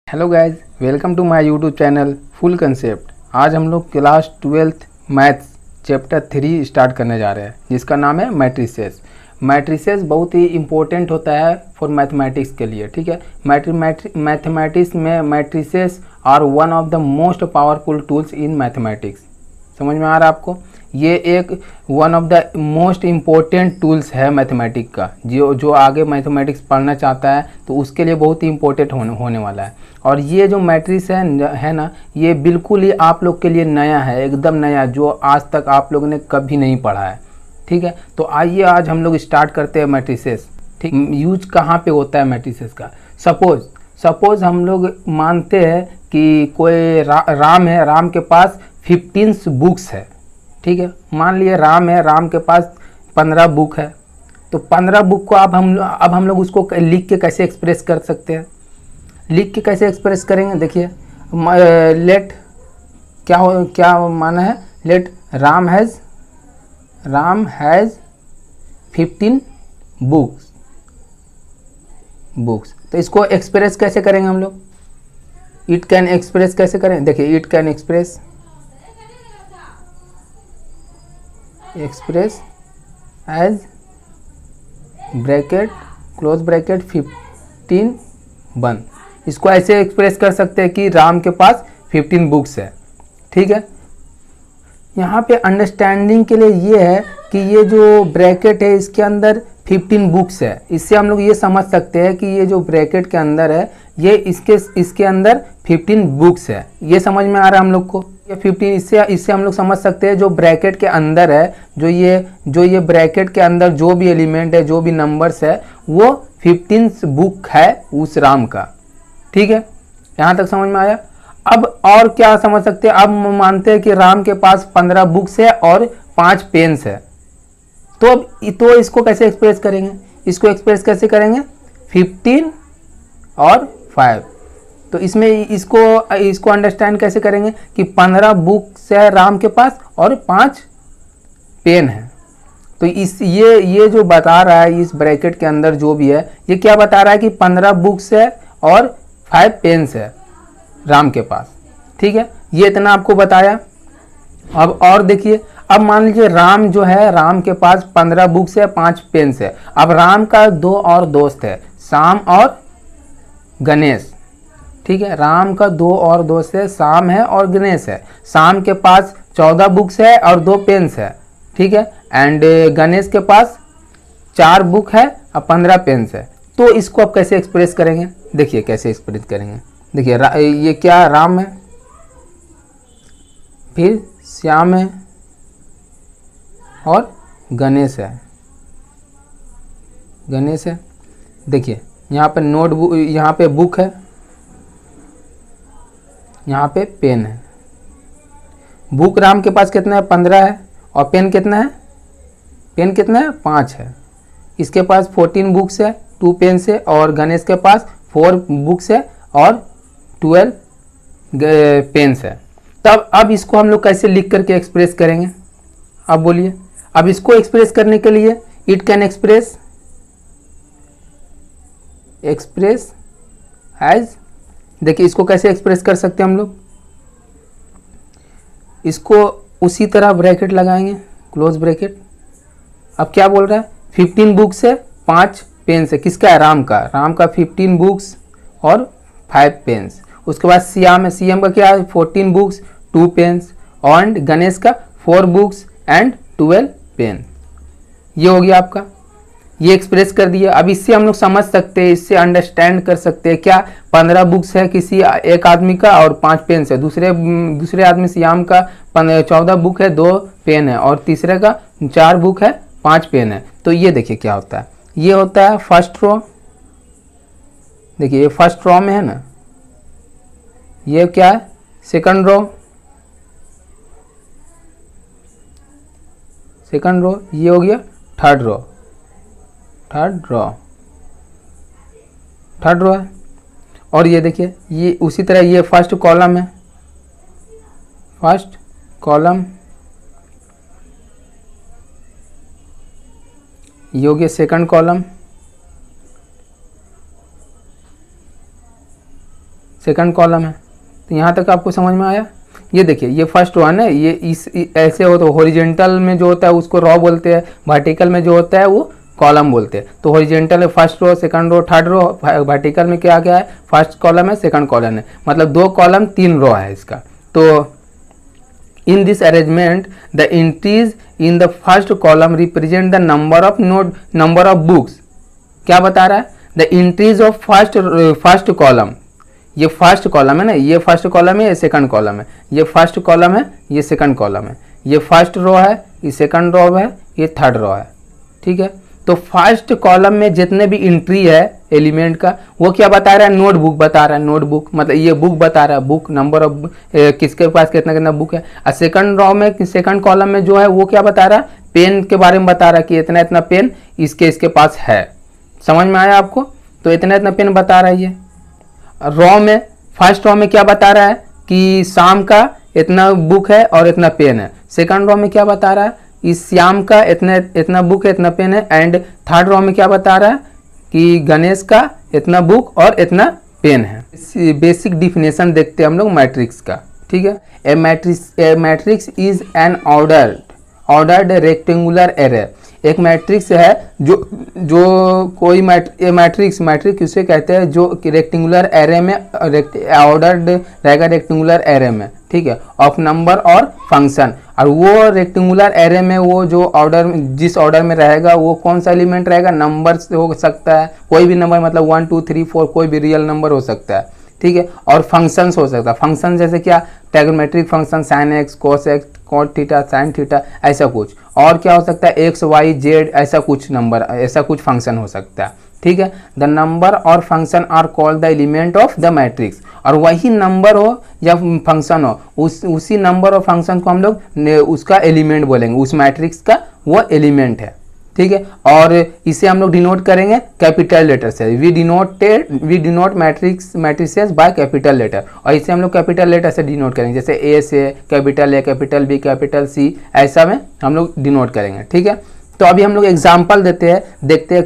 Hello guys, welcome to my YouTube channel full concept. आज हम लोग class 12th maths chapter 3 start करने जा रहे हैं, जिसका नाम है मैट्रिसेस। मैट्रिसेस बहुत ही इम्पोर्टेंट होता है फॉर मैथमेटिक्स के लिए, ठीक है। मैथमेटिक्स में matrices are one of the most powerful tools in mathematics. समझ में आ रहा है आपको? ये एक one of the most important tools है मैथमेटिक्स का। जो आगे मैथमेटिक्स पढ़ना चाहता है तो उसके लिए बहुत ही इम्पोर्टेंट होने वाला है। और ये जो मैट्रिक्स है ना, ये बिल्कुल ही आप लोग के लिए नया है, एकदम नया, जो आज तक आप लोगों ने कभी नहीं पढ़ा है, ठीक है। तो आइए आज हम लोग स्टार्ट करते हैं मैट्रिसेस। ठीक, यूज कहाँ पे होता है मैट्रिसेस का? सपोज हम लोग मानते हैं कि कोई राम है, राम के पास 15 बुक्स है, ठीक है। मान लिए राम है, राम के पास 15 बुक है। तो 15 बुक को अब हम लोग उसको लिख के कैसे एक्सप्रेस कर सकते हैं? लिख के कैसे एक्सप्रेस करेंगे? देखिए, लेट क्या माना है? Let Ram has 15 books. तो इसको एक्सप्रेस कैसे करेंगे हम लोग? इट कैन एक्सप्रेस कैसे करें? देखिए, it can express age bracket close bracket 15 1। इसको ऐसे एक्सप्रेस कर सकते हैं कि राम के पास 15 बुक्स है, ठीक है। यहाँ पे अंडरस्टैंडिंग के लिए ये है कि ये जो ब्रैकेट है इसके अंदर 15 बुक्स है। इससे हम लोग ये समझ सकते हैं कि ये जो ब्रैकेट के अंदर है ये इसके अंदर 15 बुक्स है। ये समझ में आ रहा है हम लोग को? ये 15 इससे हम लोग समझ सकते हैं जो ब्रैकेट के अंदर है, जो ये ब्रैकेट के अंदर जो भी एलिमेंट है, जो भी नंबर्स है, वो 15 बुक है उस राम का, ठीक है। यहाँ तक समझ में आया? अब और क्या समझ सकते हैं? अब मानते हैं कि राम के पास 15 बुक्स है और 5 पेन्स है। तो इसको कैसे एक्सप्रेस करेंगे? इसको एक्सप्रेस कैसे करेंगे? 15 और 5। तो इसमें इसको अंडरस्टैंड कैसे करेंगे कि 15 बुक्स है राम के पास और 5 पेन है। तो ये जो बता रहा है इस ब्रैकेट के अंदर जो भी है, ये क्या बता रहा है कि 15 बुक्स है और 5 पेन्स है राम के पास, ठीक है। ये इतना आपको बताया। अब और देखिए, अब मान लीजिए राम जो है, राम के पास 15 बुक्स है, 5 पेन्स है। अब राम का 2 और दोस्त है, शाम और गणेश, ठीक है। राम का 2 और दोस्त है, शाम है और गणेश है। शाम के पास 14 बुक्स है और 2 पेन्स है, ठीक है। एंड गणेश के पास 4 बुक है और 15 पेन्स है। तो इसको आप कैसे एक्सप्रेस करेंगे? देखिए कैसे एक्सप्रेस करेंगे। देखिए, ये क्या राम है, फिर श्याम है और गणेश है। देखिए, यहाँ पे नोटबुक, यहाँ पे बुक है, यहाँ पे पेन है। बुक राम के पास कितना है? 15 है। और पेन कितना है? 5 है। इसके पास 14 बुक्स है, 2 पेन है। और गणेश के पास 4 बुक्स है और 12 पेन्स है। तब अब इसको हम लोग कैसे लिख करके एक्सप्रेस करेंगे? अब बोलिए। अब इसको एक्सप्रेस करने के लिए इट कैन एक्सप्रेस एज, देखिए इसको कैसे एक्सप्रेस कर सकते हैं हम लोग? इसको उसी तरह ब्रैकेट लगाएंगे, क्लोज ब्रैकेट। अब क्या बोल रहा है? 15 बुक्स है, 5 पेन्स है। किसका है? राम का 15 बुक्स और 5 पेन्स। उसके बाद श्याम है, श्याम का क्या है? 14 बुक्स, 2 पेन्स। और गणेश का 4 बुक्स एंड 12 पेन। ये हो गया आपका, ये एक्सप्रेस कर दिया। अब इससे हम लोग समझ सकते हैं, इससे अंडरस्टैंड कर सकते हैं क्या? 15 बुक्स है किसी एक आदमी का और 5 पेन्स है। दूसरे आदमी श्याम का 14 बुक है, 2 पेन है। और तीसरे का 4 बुक है, 5 पेन है। तो ये देखिए क्या होता है। ये होता है फर्स्ट रो। देखिए ये फर्स्ट रो में है ना, ये क्या है? Second row. ये हो गया थर्ड रो है। और ये देखिए, ये उसी तरह ये फर्स्ट कॉलम है, ये हो गया सेकंड कॉलम, सेकंड कॉलम है। तो यहाँ तक आपको समझ में आया। ये देखिए ये फर्स्ट वन है, ये इस ऐसे हो तो हॉरिजेंटल में जो होता है उसको रो बोलते हैं, वर्टिकल में जो होता है वो कॉलम बोलते हैं। तो हॉरिजेंटल है first row, second row, third row, vertical में क्या क्या है, फर्स्ट कॉलम है, सेकंड कॉलम है, मतलब 2 कॉलम 3 रो है इसका। तो in this arrangement the entries in the first column represent the number of books। क्या बता रहा है, the entries of first column, ये फर्स्ट कॉलम है ना, ये फर्स्ट कॉलम है, ये सेकंड कॉलम है, ये फर्स्ट कॉलम है, ये सेकंड कॉलम है, ये फर्स्ट रो है, ये सेकंड रो है, ये थर्ड रो है। ठीक है, तो फर्स्ट कॉलम में जितने भी एंट्री है एलिमेंट का वो क्या बता रहा है, नोटबुक बता रहा है, नोटबुक मतलब ये बुक बता रहा है, बुक नंबर ऑफ किसके पास कितना कितना बुक है। और सेकंड रो में सेकंड कॉलम में जो है वो क्या बता रहा है, पेन के बारे में बता रहा है कि इतना इतना पेन इसके पास है। समझ में आया आपको, तो इतना इतना पेन बता रहा है ये। रो में फर्स्ट रो में क्या बता रहा है कि शाम का इतना बुक है और इतना पेन है। सेकंड रो में क्या बता रहा है, इस श्याम का इतना बुक है, इतना पेन है। एंड थर्ड रो में क्या बता रहा है कि गणेश का इतना बुक और इतना पेन है। बेसिक डिफिनेशन देखते हैं हम लोग मैट्रिक्स का। ठीक है, a matrix is an ordered rectangular array. एक मैट्रिक्स है जो कोई मैट्रिक्स किसे कहते हैं, जो रेक्टेंगुलर एरे में ऑर्डर्ड रहेगा, रेक्टेंगुलर एरे में। ठीक है, ऑफ नंबर और फंक्शन। और वो रेक्टेंगुलर एरे में वो जो ऑर्डर जिस ऑर्डर में रहेगा वो कौन सा एलिमेंट रहेगा, नंबर हो सकता है, कोई भी नंबर मतलब 1 2 3 4 कोई भी रियल नंबर हो सकता है। ठीक है, और फंक्शंस हो सकता है। फंक्शन जैसे क्या, trigonometric function, sine x, cos x, cot theta, sine theta, ऐसा कुछ। और क्या हो सकता है, एक्स वाई जेड, ऐसा कुछ नंबर, ऐसा कुछ फंक्शन हो सकता है। ठीक है, द नंबर और function are called the element of the matrix. और वही नंबर हो या फंक्शन हो, उसी नंबर और फंक्शन को हम लोग उसका एलिमेंट बोलेंगे, उस मैट्रिक्स का वो एलिमेंट है। ठीक है, और इसे हम लोग डिनोट करेंगे कैपिटल लेटर से। We denote matrices by capital letter, और इसे हम लोग कैपिटल लेटर से डिनोट करेंगे, जैसे ए से capital A, capital B, capital C, ऐसा में हम लोग डिनोट करेंगे। ठीक है, तो अभी हम लोग एग्जांपल देखते हैं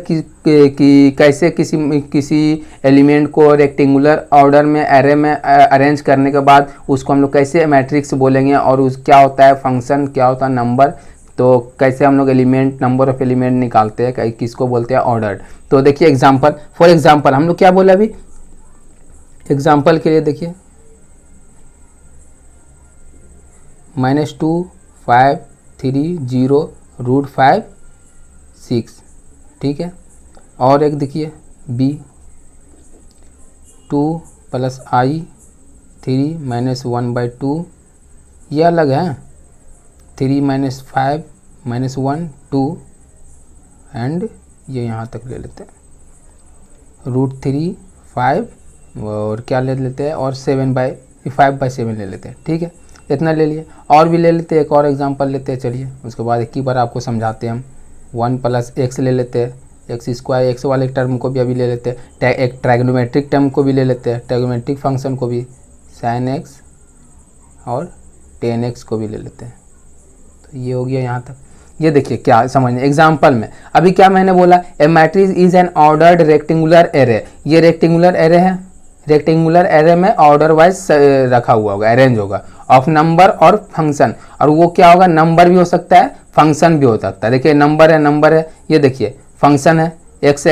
कि कैसे किसी एलिमेंट को रेक्टेंगुलर ऑर्डर में एरे में अरेंज करने के बाद उसको हम लोग कैसे मैट्रिक्स बोलेंगे, और उस क्या होता है फंक्शन, क्या होता है नंबर, तो कैसे हम लोग एलिमेंट, नंबर ऑफ एलिमेंट निकालते हैं, किसको बोलते हैं ऑर्डर्ड। तो देखिए एग्जांपल, फॉर एग्जांपल हम लोग क्या बोला अभी एग्जांपल के लिए, देखिए -2 5 3 0 √5 6। ठीक है, और एक देखिए b 2 + i 3 -1/2, ये अलग है। 3 - 5 -1 2, एंड ये यहाँ तक ले लेते हैं √3 5, और क्या ले लेते हैं, और 5/7 ले लेते हैं। ठीक है, इतना ले लिए, और भी ले लेते हैं, एक और एग्जांपल लेते हैं। चलिए उसके बाद एक ही बार आपको समझाते हैं हम। 1 + x ले लेते हैं, x², x वाले टर्म को भी अभी ले लेते हैं, एक ट्राइगोनोमेट्रिक टर्म को भी ले लेते हैं, ट्राइगोनोमेट्रिक फंक्शन को भी, sin x और tan x को भी ले लेते हैं। तो ये हो गया यहाँ तक। ये देखिए क्या समझने एग्जाम्पल में, अभी क्या मैंने बोला, a matrix is an ordered rectangular array. ये रेक्टेंगुलर एरे है, रेक्टेंगुलर एरे में ऑर्डर वाइज रखा हुआ होगा, अरेंज होगा, ऑफ नंबर और फंक्शन। और वो क्या होगा, नंबर भी हो सकता है, फंक्शन भी हो सकता है। देखिए नंबर है, ये देखिए फंक्शन है, एक्स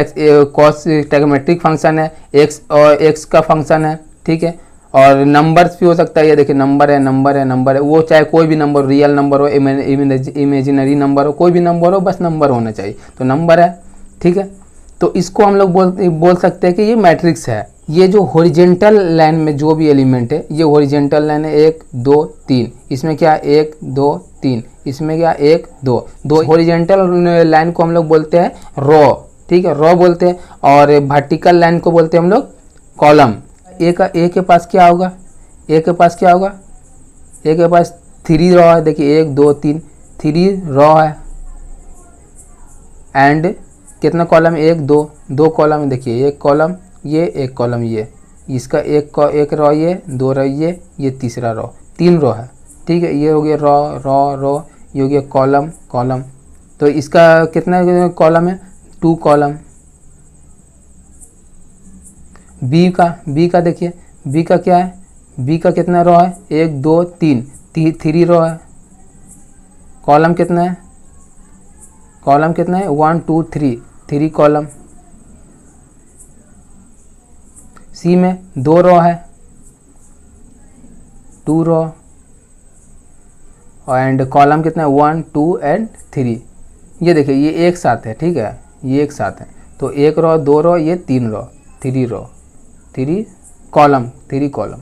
कॉस ट्रिग्नोमेट्रिक फंक्शन है, एक्स और एक्स का फंक्शन है। ठीक है, और नंबर्स भी हो सकता है, ये देखिए नंबर है, वो चाहे कोई भी नंबर, रियल नंबर हो, इमेजिनरी नंबर हो, कोई भी नंबर हो, बस नंबर होना चाहिए, तो नंबर है। ठीक है, तो इसको हम लोग बोल सकते हैं कि ये मैट्रिक्स है। ये जो हॉरिजेंटल लाइन में जो भी एलिमेंट है, ये हॉरिजेंटल लाइन है 1 2 3, इसमें क्या 1 2 3, इसमें क्या 1 2 हॉरिजेंटल लाइन को हम लोग बोलते हैं रो। ठीक है, रो बोलते हैं, और वर्टिकल लाइन को बोलते हैं हम लोग कॉलम। ए के पास क्या होगा, ए के पास 3 रो है। देखिए 1 2 3 3 रो है, एंड कितना कॉलम, 1 2 कॉलम है। देखिए एक कॉलम ये, एक कॉलम ये, इसका एक रो ये, 2 रो ये तीसरा रो, 3 रो है। ठीक है, ये हो गया रो, ये हो गया कॉलम। तो इसका कितना कॉलम है, 2 कॉलम। बी का देखिए, बी का क्या है, बी का कितना रो है, 1 2 3, 3 रो है। कॉलम कितना है, कॉलम कितना है 1 2 3, 3 कॉलम। सी में 2 रो है, 2 रो, एंड कॉलम कितना है 1 2 एंड 3। ये देखिए ये एक साथ है, ठीक है, ये एक साथ है। तो 1 रो 2 रो, ये 3 रो, 3 रो, 3 कॉलम, 3 कॉलम,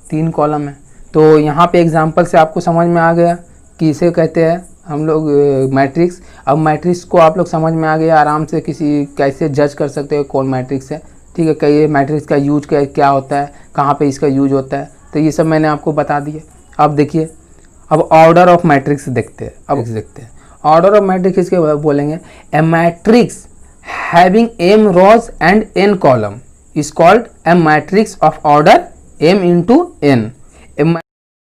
3 कॉलम है। तो यहाँ पे एग्जांपल से आपको समझ में आ गया कि इसे कहते हैं हम लोग मैट्रिक्स। अब मैट्रिक्स को आप लोग समझ में आ गया आराम से, किसी कैसे जज कर सकते हो कौन मैट्रिक्स है, ठीक है। कई मैट्रिक्स का यूज क्या होता है, कहाँ पे इसका यूज होता है, तो ये सब मैंने आपको बता दिया। अब देखिए, अब ऑर्डर ऑफ मैट्रिक्स देखते हैं। अब देखते हैं ऑर्डर ऑफ मैट्रिक्स किसके बोलेंगे, a matrix having m rows and n column is called a matrix of order m into n।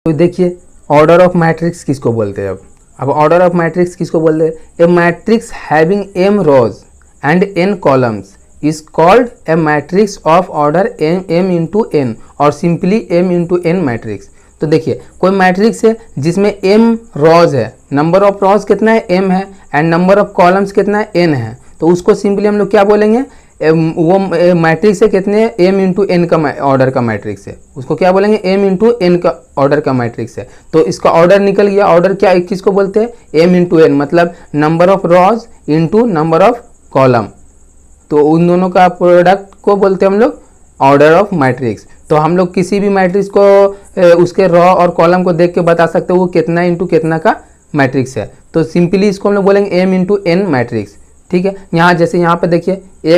तो देखिए ऑर्डर ऑफ मैट्रिक्स किसको बोलते हैं। अब ऑर्डर ऑफ मैट्रिक्स किसको बोलते हैं, a matrix having m rows and n columns is called a matrix of order m into n और simply m into n matrix. तो देखिए कोई मैट्रिक्स है जिसमें m rows है, नंबर ऑफ rows कितना है m है, एंड नंबर ऑफ कॉलम्स कितना है n है, तो उसको सिंपली हम लोग क्या बोलेंगे, वो मैट्रिक्स है कितने m इंटू n का ऑर्डर का मैट्रिक्स है, उसको क्या बोलेंगे m इंटू n का ऑर्डर का मैट्रिक्स है। तो इसका ऑर्डर निकल गया। ऑर्डर क्या किसको बोलते हैं, m इंटू n, मतलब number of rows into number of column. तो उन दोनों का प्रोडक्ट को बोलते हैं हम लोग ऑर्डर ऑफ मैट्रिक्स। तो हम लोग किसी भी मैट्रिक्स को उसके रॉ और कॉलम को देख के बता सकते हैं वो कितना इंटू कितना का मैट्रिक्स है। तो सिंपली इसको हम लोग बोलेंगे m इंटू n मैट्रिक्स, ठीक है। यहाँ जैसे यहाँ पे देखिए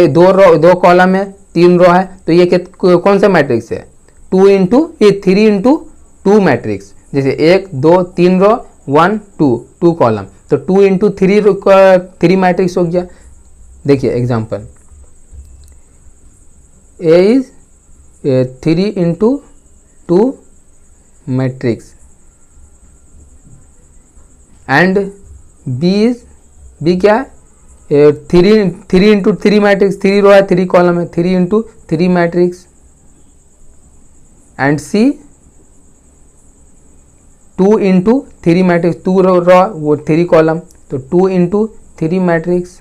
2 कॉलम है, 3 रो है, तो ये कौन सा मैट्रिक्स है, 2 इंटू ये 3 इंटू 2 मैट्रिक्स। जैसे 1 2 3 रो 1 2 कॉलम, तो 2 इंटू 3 मैट्रिक्स हो गया। देखिए example, A is 3 into 2 matrix and B क्या है, 3 इंटू 3 मैट्रिक्स, 3 रो है 3 कॉलम है, 3 into 3 matrix and C 2 into 3 matrix, 2 रो वो 3 कॉलम, तो 2 इंटू 3 मैट्रिक्स।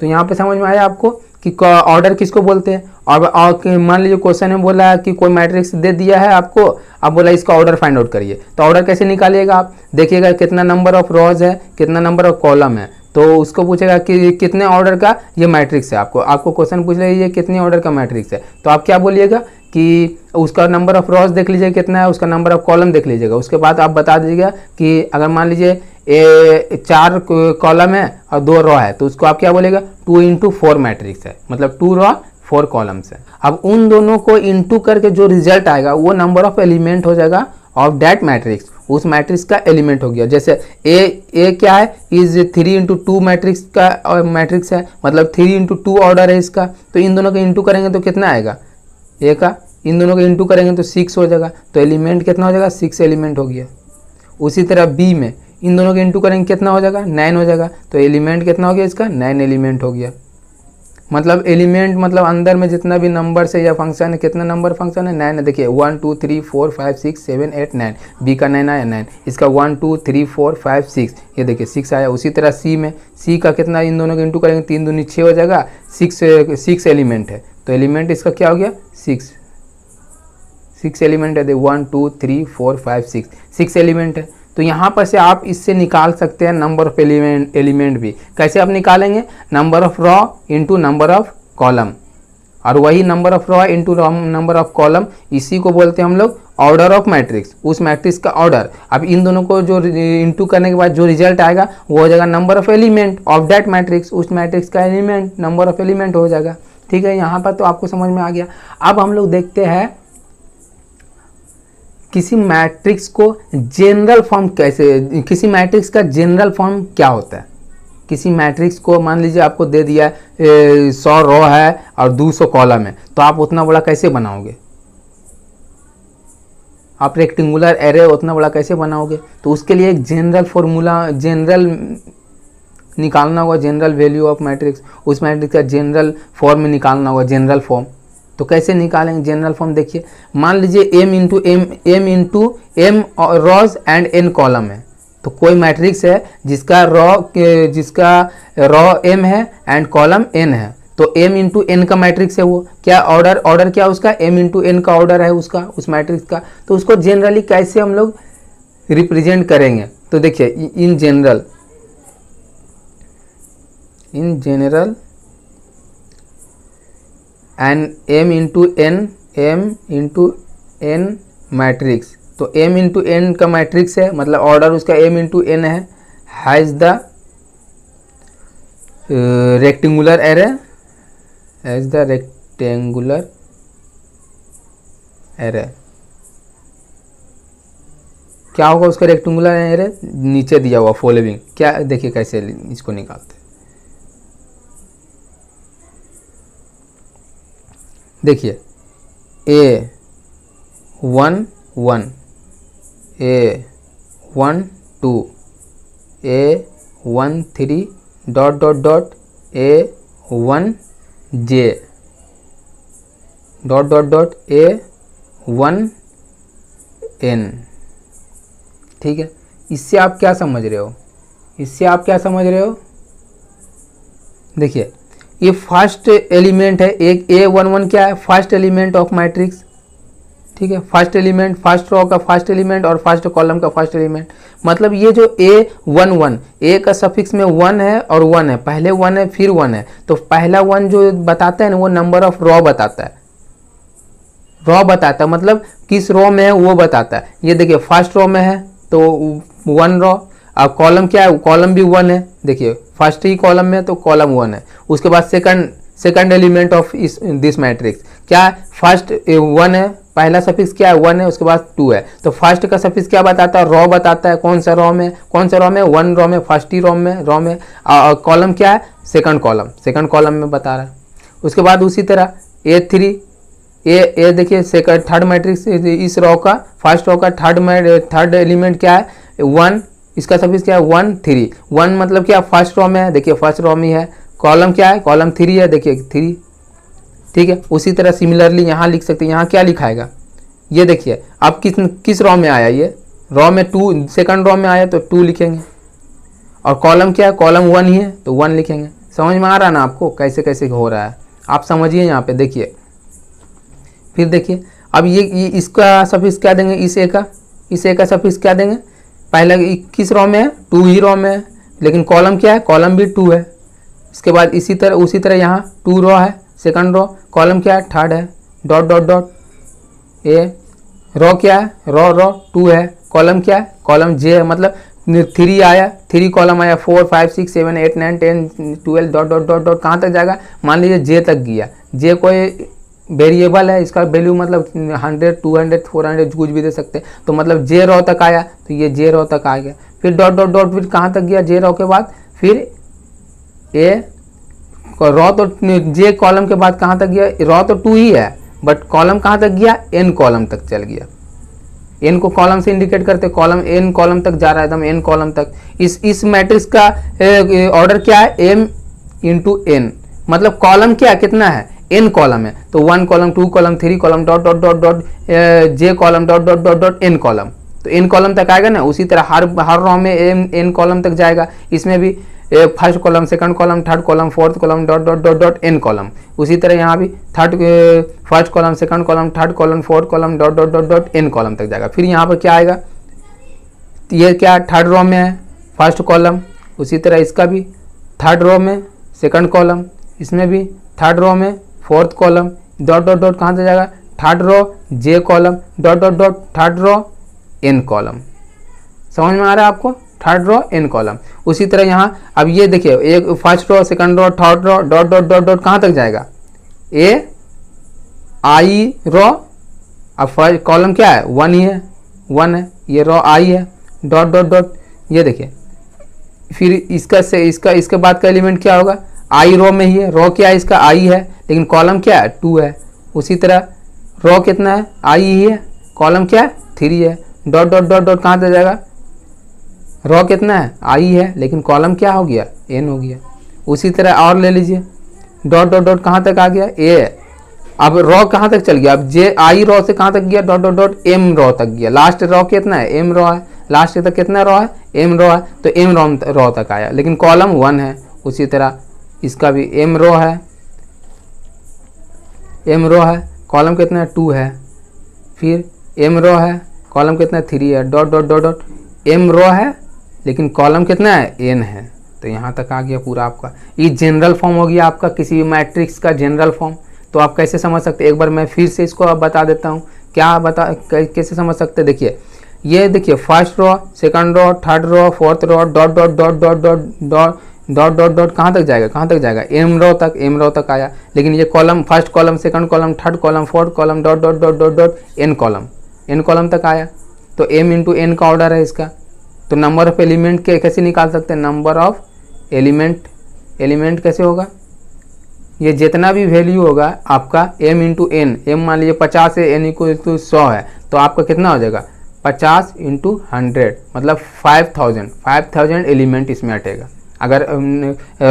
तो यहाँ पे समझ में आया आपको कि ऑर्डर किसको बोलते हैं। और मान लीजिए क्वेश्चन में बोला कि कोई मैट्रिक्स दे दिया है आपको, अब बोला इसका ऑर्डर फाइंड आउट करिए, तो ऑर्डर कैसे निकालिएगा आप, देखिएगा कितना नंबर ऑफ रॉज है, कितना नंबर ऑफ कॉलम है, तो उसको पूछेगा कि कितने ऑर्डर का ये मैट्रिक्स है। आपको क्वेश्चन पूछ रहे ये कितने ऑर्डर का मैट्रिक्स है, तो आप क्या बोलिएगा कि उसका नंबर ऑफ रॉज देख लीजिए कितना है, उसका नंबर ऑफ कॉलम देख लीजिएगा, उसके बाद आप बता दीजिएगा कि अगर मान लीजिए 4 कॉलम है और 2 रो है, तो उसको आप क्या बोलेगा 2 इंटू 4 मैट्रिक्स है, मतलब 2 रो 4 कॉलम्स है। अब उन दोनों को इंटू करके जो रिजल्ट आएगा वो नंबर ऑफ एलिमेंट हो जाएगा ऑफ दैट मैट्रिक्स, उस मैट्रिक्स का एलिमेंट हो गया। जैसे ए क्या है, इज 3 इंटू 2 मैट्रिक्स का मैट्रिक्स है, मतलब 3 इंटू 2 ऑर्डर है इसका, तो इन दोनों को इंटू करेंगे तो कितना आएगा ए का, इन दोनों को इंटू करेंगे तो 6 हो जाएगा, तो एलिमेंट कितना हो जाएगा 6 एलिमेंट हो गया। उसी तरह बी में इन दोनों के इंटू करेंगे कितना हो जाएगा 9 हो जाएगा, तो एलिमेंट कितना हो गया इसका 9 एलिमेंट हो गया। मतलब एलिमेंट मतलब अंदर में जितना भी नंबर है या फंक्शन है, कितना नंबर फंक्शन है 9 है। देखिए 1 2 3 4 5 6 7 8 9, बी का 9 आया 9, इसका 1 2 3 4 5 6, ये देखिए 6 आया। उसी तरह सी में सी का कितना, इन दोनों के इंटू करेंगे 3 दूनी 6 हो जाएगा, 6 एलिमेंट है, तो एलिमेंट इसका क्या हो गया 6 एलिमेंट है। 1 2 3 4 5 6 एलिमेंट है। तो यहाँ पर से आप इससे निकाल सकते हैं नंबर ऑफ एलिमेंट भी। कैसे आप निकालेंगे, number of raw into number of column, और वही number of raw into number of column, इसी को बोलते हैं हम लोग ऑर्डर ऑफ मैट्रिक्स, उस मैट्रिक्स का ऑर्डर। अब इन दोनों को जो इंटू करने के बाद जो रिजल्ट आएगा वो हो जाएगा number of element of that matrix, उस मैट्रिक्स का एलिमेंट नंबर ऑफ एलिमेंट हो जाएगा। ठीक है, यहाँ पर तो आपको समझ में आ गया। अब हम लोग देखते हैं किसी मैट्रिक्स को जनरल फॉर्म कैसे, किसी मैट्रिक्स का जनरल फॉर्म क्या होता है। किसी मैट्रिक्स को मान लीजिए आपको दे दिया 100 रो है और 200 कॉलम है, तो आप उतना बड़ा कैसे बनाओगे, आप रेक्टेंगुलर एरे उतना बड़ा कैसे बनाओगे। तो उसके लिए एक जनरल फॉर्मूला, जनरल निकालना होगा जनरल वैल्यू ऑफ मैट्रिक्स, उस मैट्रिक्स का जनरल फॉर्म में निकालना होगा, जनरल फॉर्म। तो कैसे निकालेंगे जनरल फॉर्म? देखिए मान लीजिए m into M rows and n column है। तो कोई मैट्रिक्स है जिसका रॉ m है एंड कॉलम n है, तो m इंटू n का मैट्रिक्स है वो। क्या ऑर्डर क्या उसका? m इंटू n का ऑर्डर है उसका, उस मैट्रिक्स का। तो उसको जनरली कैसे हम लोग रिप्रेजेंट करेंगे? तो देखिए in general and m into n matrix. तो m इंटू n का मैट्रिक्स है, मतलब ऑर्डर उसका m इंटू n है, हैज़ द रेक्टेंगुलर एरे, क्या होगा उसका रेक्टेंगुलर एरे? नीचे दिया हुआ फॉलोइंग। क्या देखिए कैसे इसको निकालते हैं। देखिए A1 1, A1 2, A1 3 dot dot dot A1 J dot dot dot A1 N। ठीक है, इससे आप क्या समझ रहे हो? देखिए ये फर्स्ट एलिमेंट है, एक A11 क्या है? First element of matrix. ठीक है, फर्स्ट एलिमेंट, फर्स्ट रो का फर्स्ट एलिमेंट और फर्स्ट कॉलम का फर्स्ट एलिमेंट। मतलब ये जो A11, A का सफिक्स में 1 है और 1 है, पहले 1 है फिर 1 है। तो पहला 1 जो बताता है ना, वो नंबर ऑफ रो बताता है, मतलब किस रो में है वो बताता है। ये देखिए फर्स्ट रो में है तो 1 रो, अब कॉलम क्या है? कॉलम भी 1 है। देखिए फर्स्ट ही कॉलम में तो कॉलम 1 है। उसके बाद second element of this matrix क्या है? फर्स्ट 1 है, पहला सफिक्स क्या है? 1 है, उसके बाद 2 है। तो फर्स्ट का सफिक्स क्या बताता है? रो बताता है। कौन सा रो में? 1 रो में, फर्स्ट ही रो में। कॉलम क्या है? सेकंड कॉलम में बता रहा है। उसके बाद उसी तरह A3 ए देखिए सेकंड थर्ड मैट्रिक्स, इस रो का फर्स्ट रो का थर्ड एलिमेंट क्या है? 1, इसका सफिक्स क्या है? 1 3। 1 मतलब क्या? फर्स्ट रो में है, देखिए फर्स्ट रो में है। कॉलम क्या है? कॉलम 3 है, देखिए 3। ठीक है, उसी तरह सिमिलरली यहाँ लिख सकते हैं। यहाँ क्या लिखाएगा? ये देखिए अब किस रो में आया? ये रो में 2, सेकंड रो में आया तो 2 लिखेंगे। और कॉलम क्या है? कॉलम 1 ही है तो 1 लिखेंगे। समझ में आ रहा है ना आपको कैसे कैसे हो रहा है? आप समझिए यहाँ पे। देखिए फिर देखिए अब ये इसका सफिक्स क्या देंगे? इस ए का सफिक्स क्या देंगे? पहला किस रो में है? 2 ही रो में है, लेकिन कॉलम क्या है? कॉलम भी 2 है। इसके बाद उसी तरह यहाँ 2 रो है, सेकंड रो, कॉलम क्या है? थर्ड है, डॉट डॉट डॉट ए। रो क्या है? रो 2 है, कॉलम क्या है? कॉलम जे है, मतलब 3 आया, 3 कॉलम आया, 4 5 6 7 8 9 10 12 डॉट डॉट डॉट डॉट कहाँ तक जाएगा? मान लीजिए जे तक गया। जे कोई वेरिएबल है, इसका वैल्यू मतलब 100 200 400 कुछ भी दे सकते हैं। तो मतलब जे रो तक आया तो ये जे रो तक आ गया। फिर डॉट डॉट डॉट फिर कहाँ तक गया? जे रो के बाद फिर ए रो, तो जे कॉलम के बाद कहाँ तक गया? रो तो 2 ही है, बट कॉलम कहाँ तक गया? n कॉलम तक चल गया। n को कॉलम से इंडिकेट करते, कॉलम n कॉलम तक जा रहा है, एकदम n कॉलम तक। इस मैट्रिक्स का ऑर्डर क्या है? m इंटू n, मतलब कॉलम क्या कितना है? n कॉलम है, तो 1 column 2 column 3 column dot dot dot dot J column dot dot dot dot n column, तो n कॉलम तक आएगा ना। उसी तरह हर रो में n कॉलम तक जाएगा। इसमें भी first column, second column, third column, fourth column, dot dot dot dot n column. उसी तरह यहाँ भी first column, second column, third column, fourth column, dot dot dot dot n column तक जाएगा। फिर यहाँ पर क्या आएगा? ये क्या थर्ड रो में है, फर्स्ट कॉलम। उसी तरह इसका भी थर्ड रो में सेकंड कॉलम, इसमें भी थर्ड रो में fourth column, dot dot dot कहाँ से जाएगा? Third row j column, dot dot dot third row n column. समझ में आ रहा है आपको? Third row n column. उसी तरह यहाँ अब ये देखिए, एक first row, second row, third row, dot dot dot dot कहाँ तक जाएगा? ए आई रो। अब फर्स्ट कॉलम क्या है? 1 ही है, 1 है, ये रो आई है, डॉट डॉट डॉट। ये देखिए फिर इसके बाद का एलिमेंट क्या होगा? आई रो में ही है। रो क्या है? इसका आई है, लेकिन कॉलम क्या है? 2 है। उसी तरह रो कितना है? आई ही है, कॉलम क्या है? 3 है, डॉट डॉट डॉट डॉट कहाँ तक जाएगा? रॉ कितना है, आई है, लेकिन कॉलम क्या हो गया, एन हो गया। उसी तरह और ले लीजिए, डॉट डॉट डॉट कहाँ तक आ गया, ए। अब रॉ कहाँ तक चल गया, अब जे आई रॉ से कहाँ तक गया, dot dot dot M row तक गया। लास्ट रॉ कितना है, एम रॉ है, लास्ट तक कितना रॉ है, एम रॉ है, तो एम रॉ तक आया, लेकिन कॉलम 1 है। उसी तरह इसका भी एम रॉ है, एम रॉ है, कॉलम कितना है, 2 है। फिर एम रॉ है, कॉलम कितना है, 3 है, dot dot dot dot M row है, लेकिन कॉलम कितना है, एन है। तो यहाँ तक आ गया पूरा आपका। ये जनरल फॉर्म हो गया आपका किसी भी मैट्रिक्स का जनरल फॉर्म। तो आप कैसे समझ सकते हैं, एक बार मैं फिर से इसको अब बता देता हूँ, क्या कैसे समझ सकते हैं। देखिए ये देखिए, first row, second row, third row, fourth row, dot dot dot dot dot dot dot dot dot कहाँ तक जाएगा, कहाँ तक जाएगा, एम रो तक आया। लेकिन ये column, first column, second column, third column, fourth column, dot dot dot dot dot N column तक आया। तो एम इंटू एन का ऑर्डर है इसका। तो नंबर ऑफ एलिमेंट के कैसे निकाल सकते हैं, नंबर ऑफ एलिमेंट कैसे होगा, ये जितना भी वैल्यू होगा आपका m इंटू एन, एम मान लीजिए 50 है, n इक्वल टू 100 है, तो आपका कितना हो जाएगा 50 इंटू 100, मतलब 5000 एलिमेंट इसमें हटेगा। अगर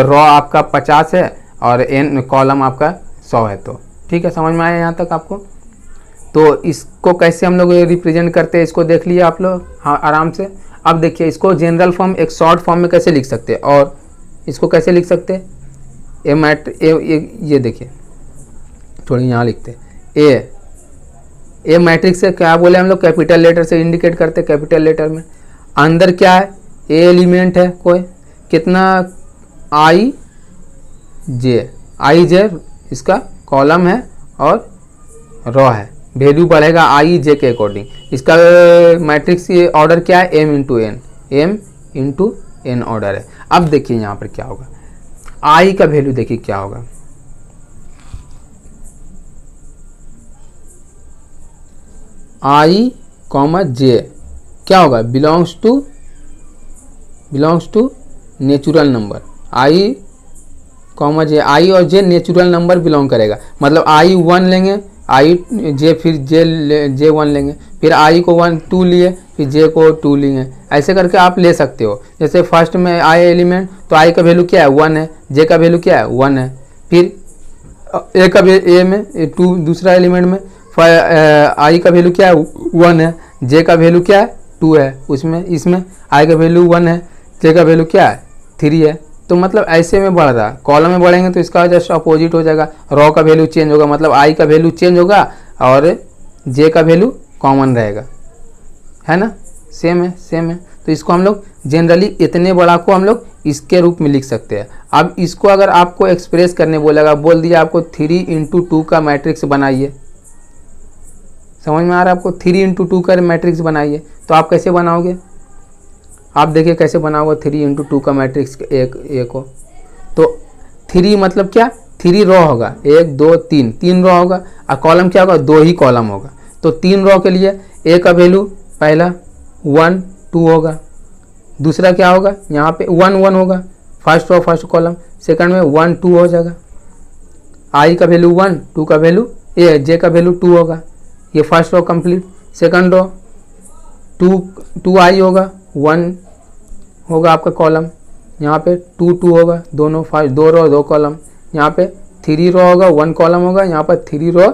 रॉ आपका 50 है और n कॉलम आपका 100 है तो ठीक है, समझ में आया यहाँ तक आपको। तो इसको कैसे हम लोग रिप्रेजेंट करते हैं, इसको देख लिए आप लोग, हाँ आराम से। अब देखिए इसको जनरल फॉर्म एक शॉर्ट फॉर्म में कैसे लिख सकते हैं, और इसको कैसे लिख सकते हैं, ये देखिए थोड़ी यहाँ लिखते हैं, ए मैट्रिक्स से क्या बोले हम लोग, कैपिटल लेटर से इंडिकेट करते हैं, कैपिटल लेटर में। अंदर क्या है, ए एलिमेंट है कोई, कितना, आई जे इसका कॉलम है और रॉ है, वैल्यू बढ़ेगा आई जे के अकॉर्डिंग। इसका मैट्रिक्स ये ऑर्डर क्या है, एम इंटू एन ऑर्डर है। अब देखिए यहाँ पर क्या होगा, आई का वैल्यू देखिए क्या होगा, आई कॉमा जे क्या होगा, belongs to natural number. I comma j, I और जे नेचुरल नंबर बिलोंग करेगा, मतलब आई 1 लेंगे, आई जे फिर जे 1 लेंगे, फिर आई को 1 2 लिए, फिर जे को 2 लेंगे, ऐसे करके आप ले सकते हो। जैसे फर्स्ट में आई एलिमेंट, तो आई का वैल्यू क्या है 1 है, जे का वैल्यू क्या है 1 है, फिर ए में 2, दूसरा एलिमेंट में आई का वैल्यू क्या है 1 है, जे का वैल्यू क्या है 2 है, उसमें इसमें आई का वैल्यू 1 है, जे का वैल्यू क्या है 3 है। तो मतलब ऐसे में बढ़ रहा है, कॉलम में बढ़ेंगे तो इसका जस्ट अपोजिट हो जाएगा, रॉ का वैल्यू चेंज होगा, मतलब आई का वैल्यू चेंज होगा और जे का वैल्यू कॉमन रहेगा, है ना, सेम है। तो इसको हम लोग जनरली इतने बड़ा को हम लोग इसके रूप में लिख सकते हैं। अब इसको अगर आपको एक्सप्रेस करने बोलेगा, बोल दिया आपको 3 इंटू 2 का मैट्रिक्स बनाइए, समझ में आ रहा है आपको, 3 इंटू 2 का मैट्रिक्स बनाइए, तो आप कैसे बनाओगे, आप देखिए कैसे बनाओगे 3 इंटू 2 का मैट्रिक्स एक को। तो 3 मतलब क्या, 3 रो होगा, 1 2 3 रो होगा, और कॉलम क्या होगा, 2 ही कॉलम होगा। तो 3 रो के लिए ए का वैल्यू पहला 1 2 होगा, दूसरा क्या होगा, यहाँ पे 1 1 होगा, first row first column, second में 1 2 हो जाएगा, आई का वैल्यू 1, 2 का वैल्यू जे का वैल्यू 2 होगा, ये first row complete. Second row 2 I होगा, 1 होगा आपका कॉलम, यहाँ पे 2 2 होगा, दोनों फर्स्ट 2 रो 2 कॉलम, यहाँ पे 3 रो होगा, 1 कॉलम होगा, यहाँ पर 3 रो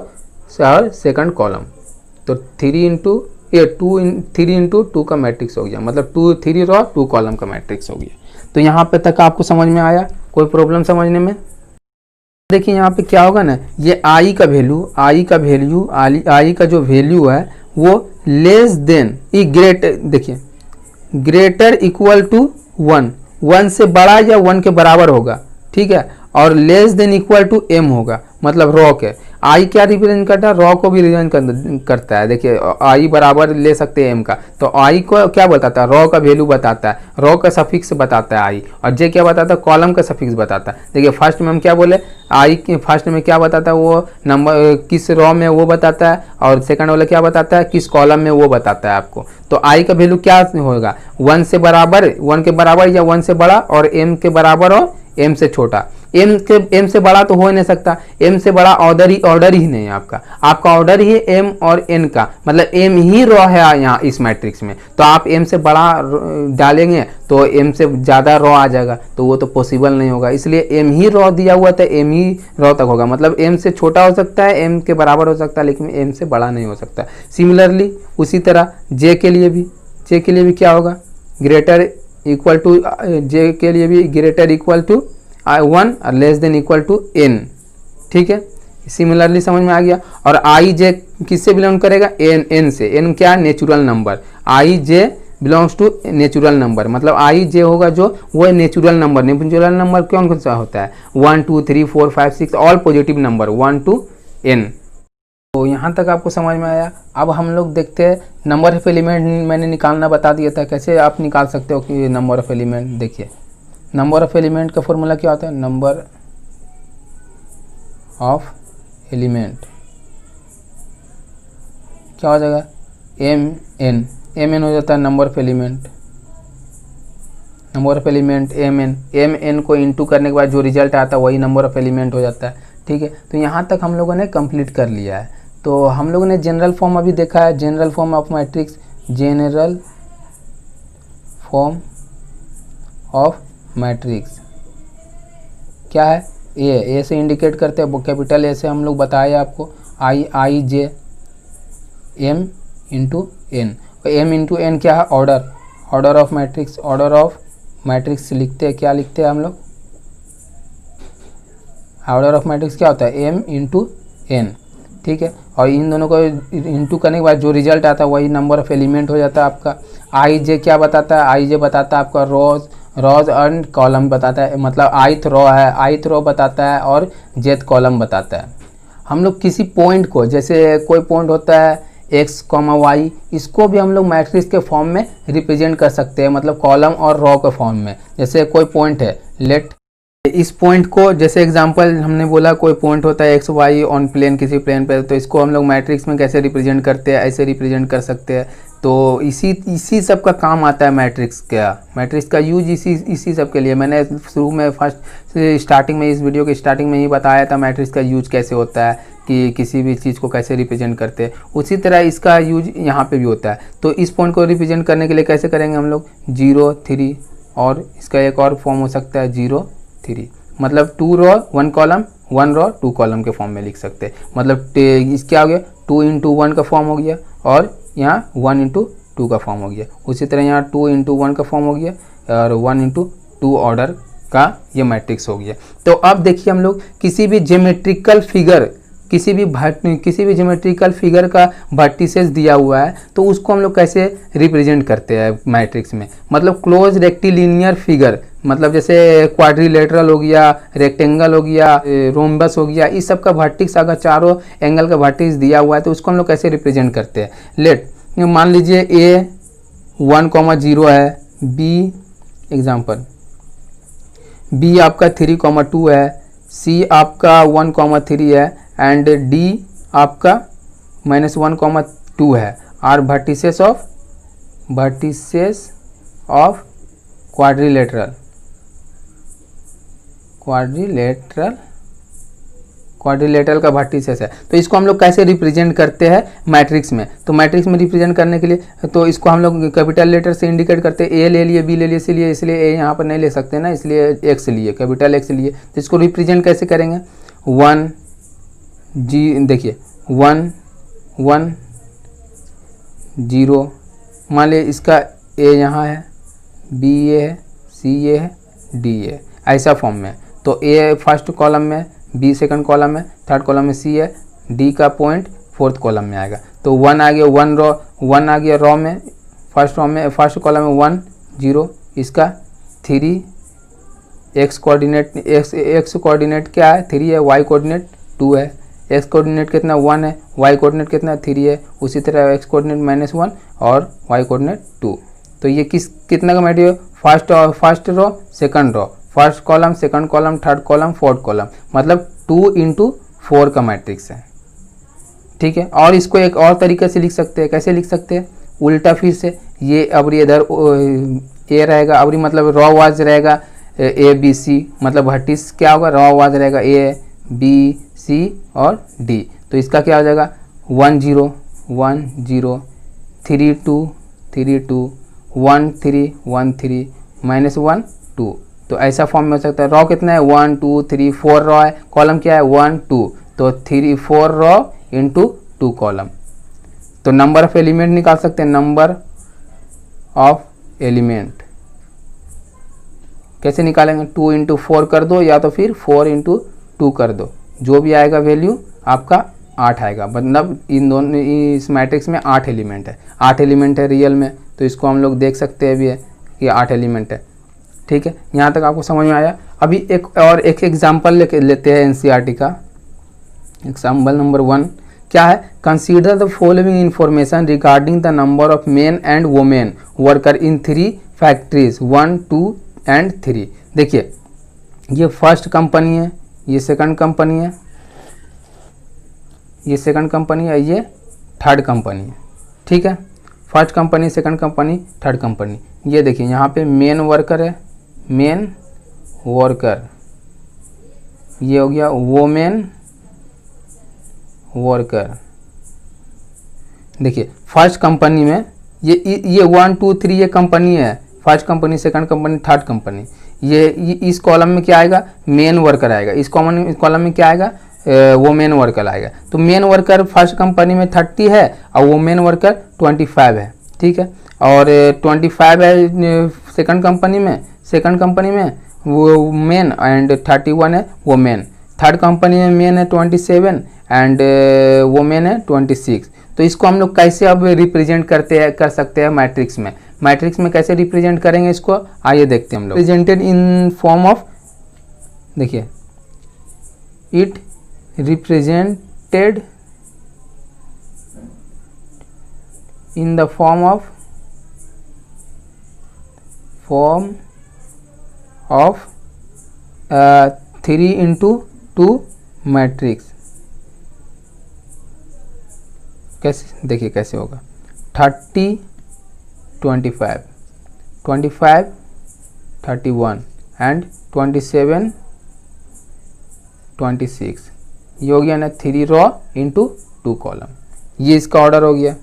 और सेकंड कॉलम। तो 3 इंटू 2 का मैट्रिक्स हो गया, मतलब 3 रो 2 कॉलम का मैट्रिक्स हो गया। तो यहाँ पे तक आपको समझ में आया, कोई प्रॉब्लम समझने में। देखिए यहाँ पे क्या होगा ना, ये आई का जो वैल्यू है वो लेस देन देखिए ग्रेटर इक्वल टू 1 से बड़ा या 1 के बराबर होगा, ठीक है, और less than equal to m होगा, मतलब रॉ के। आई क्या रिप्रेजेंट करता है, रॉ को भी रिप्रेजेंट करता है। देखिए आई बराबर ले सकते हैं m का, तो आई को क्या बताता है, रॉ का वैल्यू बताता है, रॉ का सफिक्स बताता है आई, और जे क्या बताता है, कॉलम का सफिक्स बताता है। देखिए फर्स्ट में हम क्या बोले, आई के फर्स्ट में क्या बताता है, वो नंबर किस रॉ में वो बताता है, और सेकंड वाला क्या बताता है, किस कॉलम में वो बताता है आपको। तो आई का वैल्यू क्या होगा, 1 के बराबर या 1 से बड़ा, और m के बराबर और m से छोटा। एम से बड़ा तो हो ही नहीं सकता, एम से बड़ा ऑर्डर ही नहीं है आपका ऑर्डर ही एम और एन का, मतलब एम ही रॉ है यहाँ इस मैट्रिक्स में, तो आप एम से बड़ा डालेंगे तो एम से ज़्यादा रॉ आ जाएगा, तो वो तो पॉसिबल नहीं होगा। इसलिए एम ही रॉ दिया हुआ था, एम ही रॉ तक होगा, मतलब एम से छोटा हो सकता है, एम के बराबर हो सकता है, लेकिन एम से बड़ा नहीं हो सकता। सिमिलरली उसी तरह जे के लिए भी क्या होगा, ग्रेटर इक्वल टू, जे के लिए भी ग्रेटर इक्वल टू 1 और less than equal to n, ठीक है। सिमिलरली समझ में आ गया। और आई जे किससे बिलोंग करेगा, एन से। एन क्या, natural number. I J belongs to natural number, मतलब आई जे होगा जो वो नेचुरल नंबर कौन सा होता है, 1 2 3 4 5 6 all positive number 1 to n। तो यहाँ तक आपको समझ में आया। अब हम लोग देखते हैं नंबर ऑफ एलिमेंट, मैंने निकालना बता दिया था, कैसे आप निकाल सकते हो कि नंबर ऑफ एलिमेंट। देखिए नंबर ऑफ एलिमेंट का फॉर्मूला क्या होता है, नंबर ऑफ एलिमेंट क्या हो जाएगा, एम एन हो जाता है number of element. Number of element M N को इंटू करने के बाद जो रिजल्ट आता है वही नंबर ऑफ एलिमेंट हो जाता है, ठीक है। तो यहाँ तक हम लोगों ने कंप्लीट कर लिया है। तो हम लोगों ने जनरल फॉर्म अभी देखा है, general form of matrix, general form of matrix क्या है, ए से इंडिकेट करते हैं, कैपिटल ए से हम लोग बताए आपको, I j m into n. M into n क्या है, order of matrix. Order of matrix लिखते हैं, क्या लिखते हैं हम लोग, ऑर्डर ऑफ मैट्रिक्स क्या होता है, एम इंटू एन, ठीक है। और इन दोनों को इंटू करने के बाद जो रिजल्ट आता है वही नंबर ऑफ एलिमेंट हो जाता है आपका। आई जे क्या बताता है, आई जे बताता है आपका रोज एंड कॉलम बताता है, मतलब आइथ रो है, आइथ रो बताता है और जेथ कॉलम बताता है। हम लोग किसी पॉइंट को, जैसे कोई पॉइंट होता है x, y, इसको भी हम लोग मैट्रिक्स के फॉर्म में रिप्रेजेंट कर सकते हैं, मतलब कॉलम और रो के फॉर्म में। जैसे कोई पॉइंट है, लेट इस पॉइंट को, जैसे एग्जांपल हमने बोला कोई पॉइंट होता है x, y ऑन प्लेन, किसी प्लेन पे, तो इसको हम लोग मैट्रिक्स में कैसे रिप्रेजेंट करते हैं, ऐसे रिप्रेजेंट कर सकते हैं। तो इसी सब का काम आता है मैट्रिक्स का यूज इसी सब के लिए। मैंने शुरू में फर्स्ट स्टार्टिंग में, इस वीडियो के स्टार्टिंग में ही बताया था मैट्रिक्स का यूज कैसे होता है, कि किसी भी चीज़ को कैसे रिप्रेजेंट करते हैं। उसी तरह इसका यूज यहाँ पे भी होता है। तो इस पॉइंट को रिप्रेजेंट करने के लिए कैसे करेंगे हम लोग, 0 3, और इसका एक और फॉर्म हो सकता है 0 3, मतलब 2 रो 1 कॉलम, 1 रो 2 कॉलम के फॉर्म में लिख सकते हैं। मतलब इस क्या हो गया, 2 into 1 का फॉर्म हो गया, और यहाँ 1 into 2 का फॉर्म हो गया। उसी तरह यहाँ 2 into 1 का फॉर्म हो गया, और 1 into 2 ऑर्डर का ये मैट्रिक्स हो गया। तो अब देखिए हम लोग किसी भी ज्योमेट्रिकल फिगर, किसी भी ज्योमेट्रिकल फिगर का वर्टिसेस दिया हुआ है, तो उसको हम लोग कैसे रिप्रेजेंट करते हैं मैट्रिक्स में, मतलब क्लोज रेक्टिलिनियर फिगर, मतलब जैसे क्वाड्रिलेटरल हो गया, रेक्टेंगल हो गया, रोम्बस हो गया, इस सब का वर्टिक्स अगर चारों एंगल का वर्टिक्स दिया हुआ है तो उसको हम लोग कैसे रिप्रेजेंट करते हैं। लेट मान लीजिए ए 1,0 है, बी एग्जाम्पल बी आपका 3,2 है, सी आपका 1,3 है, एंड डी आपका -1,2 है। आर वर्टिसेस ऑफ क्वाड्रिलेटरल का वर्टिसेस है। तो इसको हम लोग कैसे रिप्रेजेंट करते हैं मैट्रिक्स में, तो मैट्रिक्स में रिप्रेजेंट करने के लिए तो इसको हम लोग कैपिटल लेटर से इंडिकेट करते हैं। ए ले लिए, बी ले लिए, सी लिए, इसलिए ए यहाँ पर नहीं ले सकते ना, इसलिए एक्स लिए, कैपिटल एक्स लिए। तो इसको रिप्रेजेंट कैसे करेंगे, 1 जी, देखिए 1 1 0, मान लीजिए इसका ए यहाँ है, बी ये है, सी ये है, डी ये, ऐसा फॉर्म में। तो ए फर्स्ट कॉलम में, बी सेकंड कॉलम में, थर्ड कॉलम में सी है, डी का पॉइंट फोर्थ कॉलम में आएगा। तो 1 आ गया, 1 आ गया रो में, फर्स्ट कॉलम में 1 0, इसका 3 एक्स कोऑर्डिनेट क्या है, 3 है, वाई कोऑर्डिनेट 2 है, एक्स कोऑर्डिनेट कितना 1 है, वाई कोऑर्डिनेट कितना 3 है, उसी तरह एक्स कोऑर्डिनेट -1 और वाई कोऑर्डिनेट 2। तो ये कितना का matrix, first row second row, first column second column third column fourth column, मतलब 2 into 4 का मैट्रिक्स है, ठीक है। और इसको एक और तरीके से लिख सकते हैं, कैसे लिख सकते हैं, उल्टा फिर से, ये अबरी इधर ए रहेगा, अबरी मतलब रो वाइज रहेगा, ए बी सी, मतलब वर्टिस क्या होगा, रॉ आवाज रहेगा ए बी सी और डी। तो इसका क्या हो जाएगा 1 0 1 0 3 2 3 2 1 3 1 3 -1 2। तो ऐसा फॉर्म में हो सकता है। रॉ कितना है 1 2 3 4 रॉ है, कॉलम क्या है 1 2, तो 3 4 रॉ इंटू 2 कॉलम। तो नंबर ऑफ एलिमेंट निकाल सकते हैं, नंबर ऑफ एलिमेंट कैसे निकालेंगे, 2 इंटू 4 कर दो या तो फिर 4 इंटू 2 कर दो, जो भी आएगा वैल्यू आपका 8 आएगा। मतलब इन दोनों इस मैट्रिक्स में 8 एलिमेंट है, 8 एलिमेंट है रियल में, तो इसको हम लोग देख सकते हैं भी है कि 8 एलिमेंट है। ठीक है, यहाँ तक आपको समझ में आया। अभी एक एग्जाम्पल लेते हैं एनसीईआरटी का। एग्जाम्पल नंबर 1 क्या है, consider the following information regarding the number of main and women worker in 3 factories 1 2 and 3। देखिए ये फर्स्ट कंपनी है, ये सेकंड कंपनी है, ये सेकंड कंपनी है, ये थर्ड कंपनी है। ठीक है, first company, second company, third company. ये देखिए यहाँ पे मेन वर्कर है, मेन वर्कर, ये हो गया वोमेन वर्कर। देखिए फर्स्ट कंपनी में ये 1 2 3 ये कंपनी है, first company, second company, third company. ये इस कॉलम में क्या आएगा, मेन वर्कर आएगा। इस कॉलम में क्या आएगा, वोमेन वर्कर आएगा। तो मेन वर्कर फर्स्ट कंपनी में 30 है और वोमेन वर्कर 25 है। ठीक है, और 25 है सेकंड कंपनी में वो मेन एंड 31 है वोमेन। थर्ड कंपनी में मेन है 27 एंड वोमेन है 26। तो इसको हम लोग कैसे अब रिप्रेजेंट कर सकते हैं मैट्रिक्स में। मैट्रिक्स में कैसे रिप्रेजेंट करेंगे इसको, आइए देखते हैं हम लोग। रिप्रेजेंटेड इन फॉर्म ऑफ, देखिए it represented in the form of 3 into 2 matrix. कैसे, देखिए कैसे होगा, 30 25 25 31 एंड 27 26। ये हो गया ना 3 रॉ इंटू 2 कॉलम। ये इसका ऑर्डर हो गया।